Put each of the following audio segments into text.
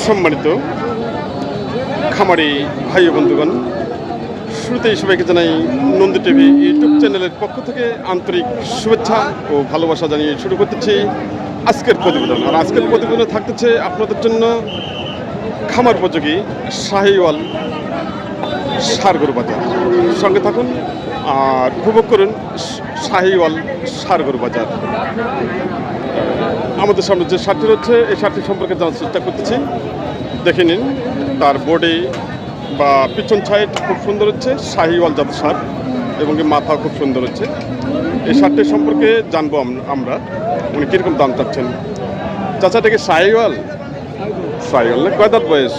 সম্মানিত খামারি ভাই ও বন্ধুগণ, শুরুতেই সবাইকে জানাই নন্দী টিভি ইউটিউব চ্যানেলের পক্ষ থেকে আন্তরিক শুভেচ্ছা ও ভালোবাসা জানিয়ে শুরু করতেছি আজকের প্রতিবেদন। আর আজকের প্রতিবেদনে থাকতেছে আপনাদের জন্য খামার উপযোগী শাহিওয়াল ষাঁড় গরু বাজার। সঙ্গে থাকুন আর উপভোগ করুন শাহিওয়াল ষাঁড় গরু বাজার। আমাদের সামনে যে ষাঁড়টি রয়েছে এই ষাঁড়টি সম্পর্কে জানার চেষ্টা করতেছি। দেখে নিন, তার বডি বা পিছন সাইড খুব সুন্দর হচ্ছে, শাহিওয়াল জাতের ষাঁড় এবং মাথা খুব সুন্দর হচ্ছে। এই ষাঁড়টি সম্পর্কে জানবো আমরা, উনি কীরকম দাম চাচ্ছেন। চাচাটাকে শাহিওয়াল শাহিওয়াল না, কয় দাঁত বয়স?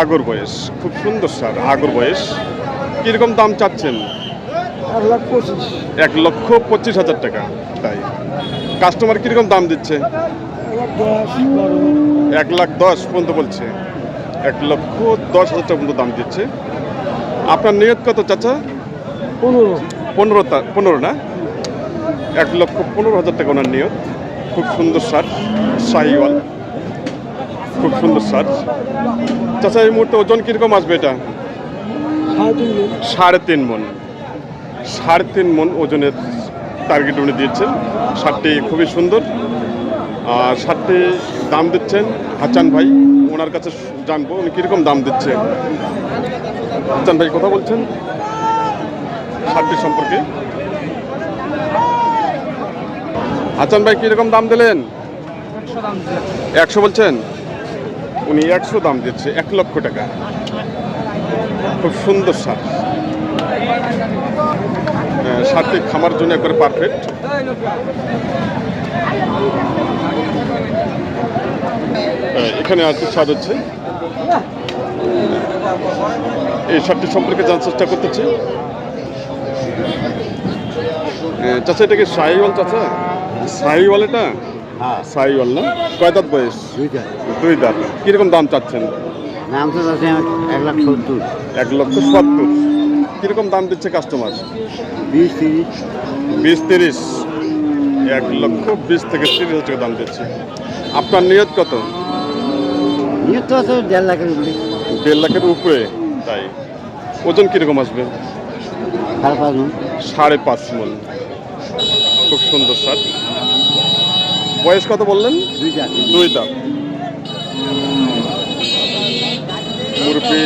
আগর বয়স, খুব সুন্দর ষাঁড়, আগর বয়স। কীরকম দাম চাচ্ছেন? 1,25,000 টাকা। তাই কাস্টমার কীরকম দাম দিচ্ছে? 1,10,000 পর্যন্ত বলছে, 1,10,000 টাকা পর্যন্ত দাম দিচ্ছে। আপনার নিয়ত কত চাচা? 15 না, 1,15,000 টাকা ওনার নিয়ত। খুব সুন্দর ষাঁড়, শাহিওয়াল, খুব সুন্দর ষাঁড়। চাচা এই মুহূর্তে ওজন কীরকম আসবে? এটা 3.5 মণ। 3.5 মণ ওজনের টার্গেট উনি দিয়েছেন। ষাঁড়টি খুবই সুন্দর। আর ষাঁড়টি দাম দিচ্ছেন হাসান ভাই, ওনার কাছে জানবো উনি কীরকম দাম দিচ্ছে। হাসান ভাই কথা বলছেন ষাঁড়টি সম্পর্কে। হাসান ভাই কীরকম দাম দিলেন? 100 বলছেন, উনি 100 দাম দিচ্ছে, 1,00,000 টাকা। খুব সুন্দর ষাঁড়, ষাঁড়টি খামার জন্য একবারে পারফেক্ট। এখানে আর কি ষাঁড় হচ্ছে, এই ষাঁড়টি সম্পর্কে জানার চেষ্টা করতেছি। চাচা এটা কি শাহিওয়াল? চাচা শাহিওয়াল, এটা শাহিওয়াল না? কয় দাঁত বয়স? 2 দাঁত। কীরকম দাম চাচ্ছেন? দাম তো আছে 1,70,000। 1,70,000। কীরকম দাম দিচ্ছে কাস্টমার? 20-30। 1,20,000 থেকে 30,000 টাকা দাম দিচ্ছে। আপনার নিয়ত কত? নিয়ত তো আছে 1.5 লাখের উপরে। 1.5 লাখের উপরে। তাই ওজন কীরকম আসবে? 5.5 মণ। 5.5 মণ। খুব সুন্দর ষাঁড়। বয়স কত বললেন? 2 দাঁত। মুরব্বি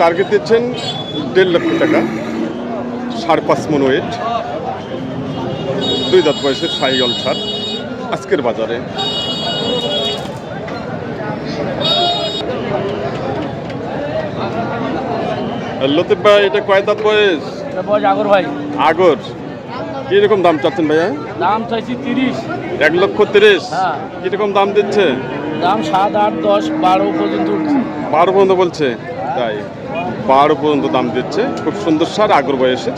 টার্গেট দিচ্ছেন 1.5 লক্ষ টাকা, 5.5 মণ ওয়েট, 2 দাঁত বয়সের শাহিওয়াল ষাঁড় আজকের বাজারে। লতিফ ভাই এটা কয় দাঁত বয়স? আগর ভাই। আগর। কিরকম দাম চাচ্ছেন ভাইয়া? দাম চাইছি 30। 1,30,000। হ্যাঁ। কিরকম দাম দিচ্ছে? দাম 7, 8, 10, 12 পর্যন্ত উঠছে। 12 পর্যন্ত বলছে। তাই 12 পর্যন্ত দাম দিচ্ছে। খুব সুন্দর ষাঁড়, আগর বয়সের।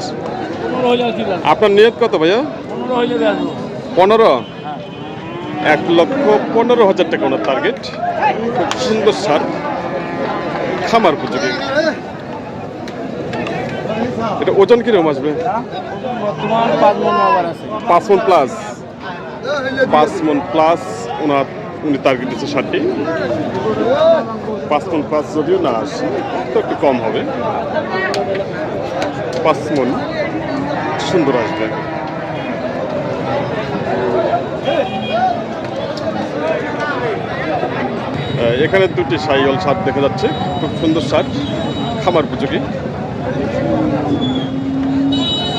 15 হইলে কি লাগবে? আপনার নিয়ত কত ভাইয়া? 15 হইলে বেচবো। 15? হ্যাঁ। 1,15,000 টাকা ওনার টার্গেট। খুব সুন্দর ষাঁড়, খামার উপযোগী। এটা ওজন কিরকম আসবে? বর্তমান 5 মণ আবার আছে। 5 মণ প্লাস। 5 মণ প্লাস উনি টার্গেট দিচ্ছে ষাঁড়টি। 5 মণ প্লাস যদিও না আসে তো একটু কম হবে। 5 মণ সুন্দর আসবে। এখানে 2টি শাহিওয়াল ষাঁড় দেখা যাচ্ছে, খুব সুন্দর ষাঁড়, খামার উপযোগী।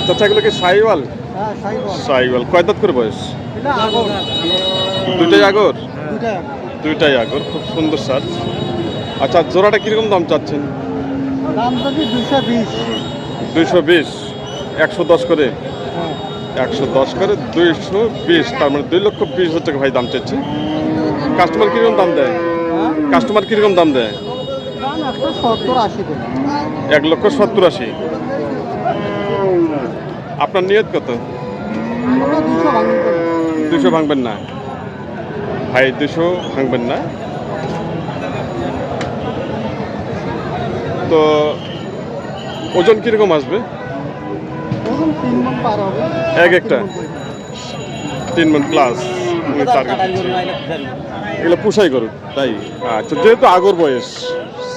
চাচা এগুলো কি শাহিওয়াল? শাহিওয়াল। কয় দাঁত করে বয়স? 2টাই আগর। 2টাই আগর, খুব সুন্দর ষাঁড়। আচ্ছা জোড়াটা কিরকম দাম চাচ্ছেন? দাম তো 220। 220। 110 করে? 110 করে 220, তার মানে 2,20,000 টাকা ভাই দাম চাচ্ছে। কাস্টমার কিরকম দাম দেয়? কাস্টমার কিরকম দাম দেয়? 1,70,000-80। আপনার নিয়ত কত? 200 ভাঙবেন না ভাই? 200 ভাঙবেন না? তো ওজন কিরকম আসবে? ওজন 3 মণ পার হবে। এক একটা 3 মণ প্লাস। উনি টার্গেট দিচ্ছে। এগুলো পুষাই গরু তাই? আচ্ছা, যেহেতু আগর বয়স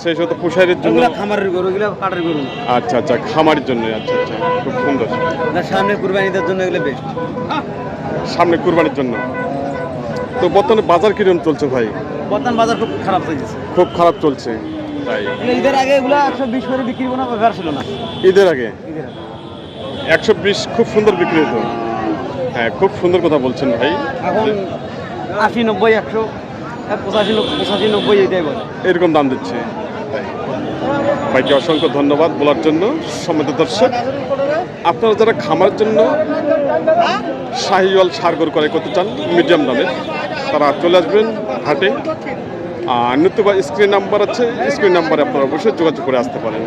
সেই সাথে পুষাইয়ের জন্য। খামারের গরু, এগুলো কাটার গরু। আচ্ছা আচ্ছা, খামারের জন্য। আচ্ছা আচ্ছা, খুব সুন্দর। সামনে কুরবানিদের জন্য এগুলো বেস্ট। সামনে কুরবানির জন্য। তো বর্তমানে বাজার কিরকম চলছে ভাই? বর্তমান বাজার খুব খারাপ হয়ে গেছে। খুব খারাপ চলছে তাই? ঈদের আগে এগুলো 120 করে বিক্রি কোনো ব্যাপার ছিল না। ঈদের আগে 120 খুব সুন্দর বিক্রি হতো। হ্যাঁ, খুব সুন্দর কথা বলছেন ভাই। এখন 80, 90, 100, 85, 90 এটাই বলে। এরকম দাম দিচ্ছে তাই? ভাইকে অসংখ্য ধন্যবাদ বলার জন্য। সম্মানিত দর্শক, আপনারা যারা খামারের জন্য শাহিওয়াল ষাঁড় গরু ক্রয় করতে চান মিডিয়াম দামের, তারা চলে আসবেন হাটে। আর নতুবা স্ক্রিন নাম্বার আছে, স্ক্রিন নাম্বারে আপনারা অবশ্যই যোগাযোগ করে আসতে পারেন।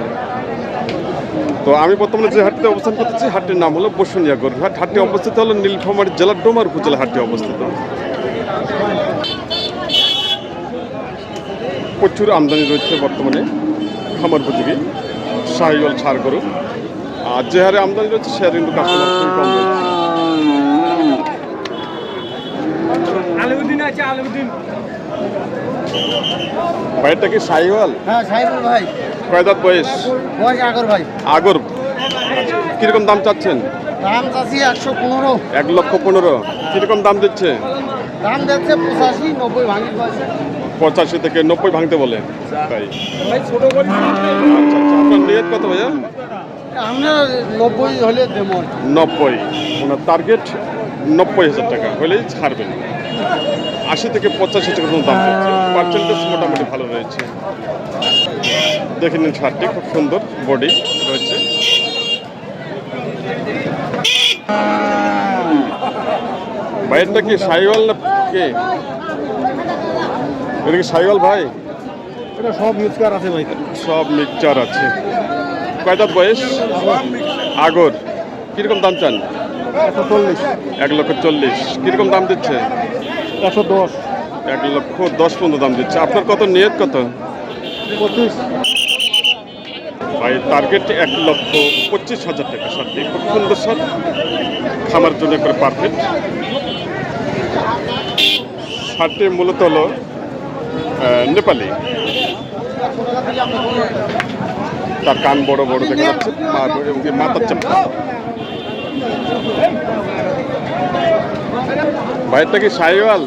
তো আমি বর্তমানে যে হাটটিতে অবস্থান করতেছি, হাটটির নাম হলো বসুনিয়া গরু হাট। হাটটি অবস্থিত হলো নীলফামারী জেলার ডোমার উপজেলা হাটটি অবস্থিত। প্রচুর আমদানি রয়েছে বর্তমানে খামার উপযোগী শাহিওয়াল ষাঁড় গরু। আর যে হারে আমদানি রয়েছে সে হারে কিন্তু কাস্টমার খুবই কম রয়েছে। ভাইটা কি শাহিওয়াল? হ্যাঁ, সাইবুল ভাই। কয় দাঁত বয়স? বয়স আগর ভাই। আগর। কিরকম দাম চাচ্ছেন? দাম চাচ্ছি 115। 1,15,000। কিরকম দাম দিচ্ছে? দাম যাচ্ছে 85, 90 ভাঙি পয়সা। 85 থেকে 90 ভাঙতে বলে তাই? আচ্ছা আচ্ছা, আপনার নিয়ত কত ভাইয়া? আমরা 90 হলে দেবো। 90। ওনার টার্গেট 90,000 টাকা হলেই ছাড়বেন। 80 থেকে 85 টাকা পর্যন্ত দাম রয়েছে। পার্সেন্টেজ মোটামুটি ভালো রয়েছে। দেখে নিন, শার্টটি খুব সুন্দর বডি রয়েছে। ভাইয়েরটা কি শাহিওয়াল না কে? এটা কি শাহিওয়াল ভাই? এটা সব মিক্সচার আছে ভাই। সব মিক্সচার আছে। কয় দাঁত বয়স? আগর। কিরকম দাম চান? 140, 1,40,000। কিরকম দাম দিচ্ছে? 110, 1,10,000 পর্যন্ত দাম দিচ্ছে। আপনার কত নিয়ত কত? 25। ভাই টার্গেট 1,25,000 টাকা। শার্টটি খুব সুন্দর শার্ট, খামার জন্য করে পারফেক্ট। শার্টটি মূলত হলো নেপালি। তার কান বড় বড় দেখা যাচ্ছে আর মাথার চামড়া। ভাইয়েরটা কি শাহিওয়াল?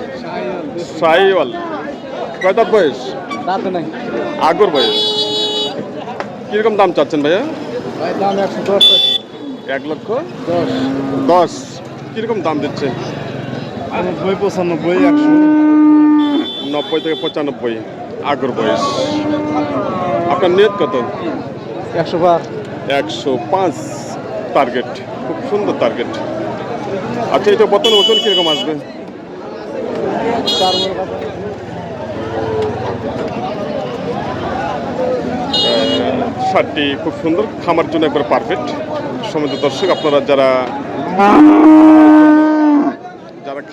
শাহিওয়াল। কয় দাঁত বয়স? দাঁত নাই আগর বয়স। কিরকম দাম চাচ্ছেন ভাইয়া? ভাই, দাম 110, 1,10,000। কিরকম দাম দিচ্ছে? 90, 95, 100। 90 থেকে 95 আগর বয়স। আপনার নিয়ত কত? 105। 105 টার্গেট। খুব সুন্দর টার্গেট। আচ্ছা, এটা বর্তমান ওজন কিরকম আসবে? শার্টটি খুব সুন্দর, খামার জন্য একবার পারফেক্ট। সমস্ত দর্শক, আপনারা যারা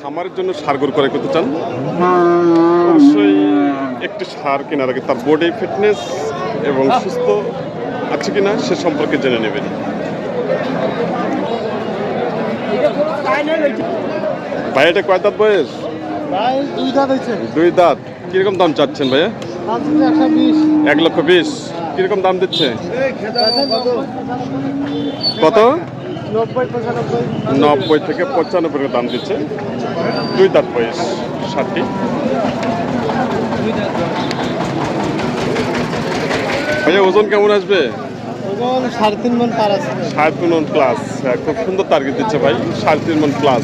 খামারের জন্য ষাঁড় গরু ক্রয় করতে চান, অবশ্যই একটি ষাঁড় কেনার আগে তার বডি ফিটনেস এবং সুস্থ আছে কিনা সে সম্পর্কে জেনে নেবেন। ভাই, এটা কয় দাঁত বয়স? ভাই 2 দাঁত হয়েছে। 2 দাঁত। কিরকম দাম চাচ্ছেন ভাইয়া? 120। 1,20,000। কিরকম দাম দিচ্ছে? কত? 90, 95। 90 থেকে 95 দাম দিচ্ছে। 2 দাঁত বয়স শার্টটি। ভাইয়া, ওজন কেমন আসবে? ওজন 3.5 মণ পার আছে। 3.5 মণ প্লাস। হ্যাঁ, খুব সুন্দর টার্গেট দিচ্ছে ভাই। 3.5 মণ প্লাস।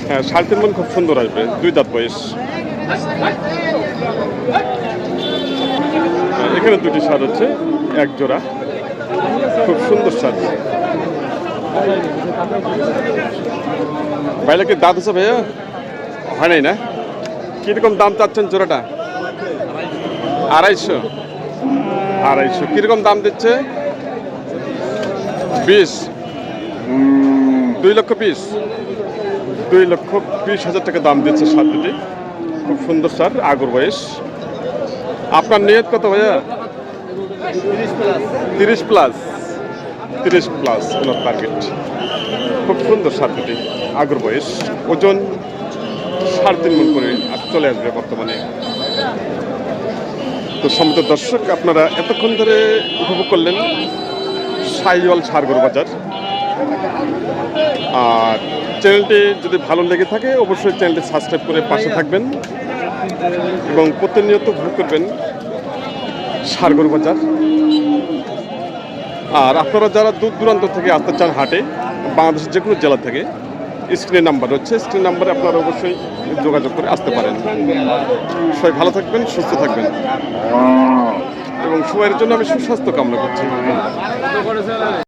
হ্যাঁ, 3.5 মণ খুব সুন্দর আসবে। 2 দাঁত বয়স। এখানে দুটি ষাঁড় হচ্ছে, এক জোড়া। খুব সুন্দর ষাঁড়। ভাইলা কি দাঁত আছে ভাইয়া? হয় নাই না? কিরকম দাম চাচ্ছেন জোড়াটা? 250। 250। কিরকম দাম দিচ্ছে? 20। 2,20,000। 2,20,000 টাকা দাম দিচ্ছে ষাঁড় দুটি। খুব সুন্দর ষাঁড়, আগর বয়স। আপনার নিয়ত কত ভাইয়া? 30 প্লাস। 30 প্লাস ওনার টার্গেট। খুব সুন্দর ষাঁড় দুটি, আগর বয়স। ওজন 3.5 মণ করে চলে আসবে বর্তমানে। তো সম্মানিত দর্শক, আপনারা এতক্ষণ ধরে উপভোগ করলেন সাইওয়াল ষাড়গরু বাজার। আর চ্যানেলটি যদি ভালো লেগে থাকে অবশ্যই চ্যানেলটি সাবস্ক্রাইব করে পাশে থাকবেন এবং প্রতিনিয়ত উপভোগ করবেন ষাড়গরু বাজার। আর আপনারা যারা দূর দূরান্ত থেকে আসতে চান হাটে, বাংলাদেশের যে কোনো জেলা থেকে, স্ক্রিনে নাম্বার হচ্ছে, স্ক্রিন নাম্বারে আপনারা অবশ্যই যোগাযোগ করে আসতে পারেন। সবাই ভালো থাকবেন, সুস্থ থাকবেন এবং সবাইয়ের জন্য আমি সুস্বাস্থ্য কামনা করছি।